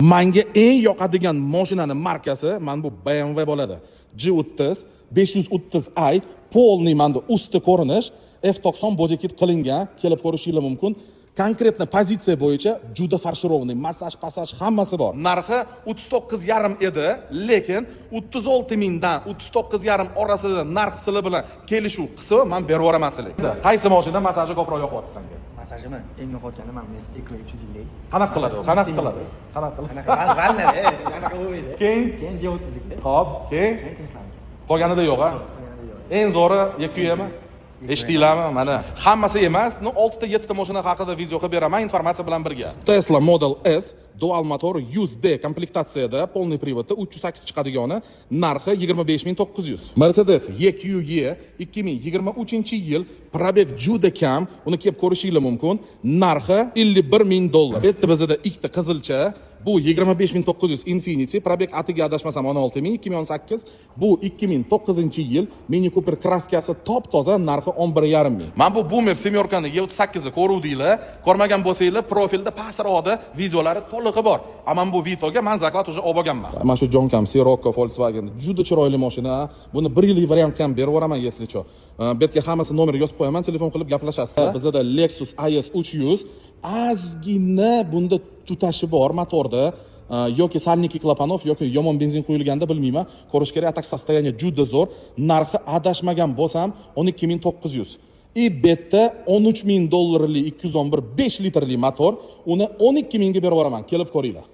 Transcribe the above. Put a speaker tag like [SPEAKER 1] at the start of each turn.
[SPEAKER 1] Menga eng yoqadigan mashinaning markasi mana bu BMW bo'ladi. G30 530i polniy manda usti ko'rinish F90 bodykit qilingan, kelib ko'rishingiz mumkin. Konkretna pozitsiya bo'yicha juda farshirovniy, massaj, passaj hammasi bor. Narxi 39,5 edi, lekin 36 mingdan 39,5 orasida narx sizlar bilan kelishuv qilsa, men berib yuboraman sizlarga. Qaysi mashina masaji ko'proq yoqyapti senga?
[SPEAKER 2] Masajimi eng yoqayotgani mana bu Eco 350.
[SPEAKER 1] Qanaqa qiladi? Qanaqa qiladi? Qanaqa qiladi?
[SPEAKER 2] Qanaqa bo'lmaydi. Keyin G30 ga.
[SPEAKER 1] Xo'p, keyin qolganida yo'q, ha? Eng zo'ri EQM. Eshitdinglarmi? Mana hammasi emas, 6 ta 7 ta mashina haqida video qilib beraman informatsiya bilan birga. Tesla Model S dual motor 100D komplektatsiyada, polniy privodda 308 chiqadigani, narxi 25900. Mercedes EQE 2023-yil, probeg juda kam, uni kelib ko'rishingiz mumkin. Narxi $51,000. Bu yerda bizda ikkita qizilcha, bu 25900 Infinity, probeg atiga adashmasam 16000, 2018, bu 2009-yil Mini Cooper kraskasi top toza, narxi 11500. Men bu Boomer semyorkani E38 ni ko'ruvdinglar, ko'rmagan bo'lsanglar, profilda pastroqda videolari to'lig'i bor. Ammo bu Vitoga men zaklad уже olib olganman. Mana shu Jonkam Sirocco Volkswagen juda chiroyli mashina. Buni 1 yillik variant ham berib yuboraman, yeslicho. Bu yerga hammasi nomer yozib qo'yaman, telefon qilib gaplashasiz. Bizda Lexus IS 300 ozgina bunda tutashi bor motorda, yoki salniki klapanov yoki yomon benzin quyilganda bilmayman, ko'rish kerak. Atak sostoyaniya juda zo'r. Narxi adashmagan bo'lsam 12900. Betda $13,000 211 5 litrli motor, uni 12000 ga berib yuboraman. Kelib ko'ringlar.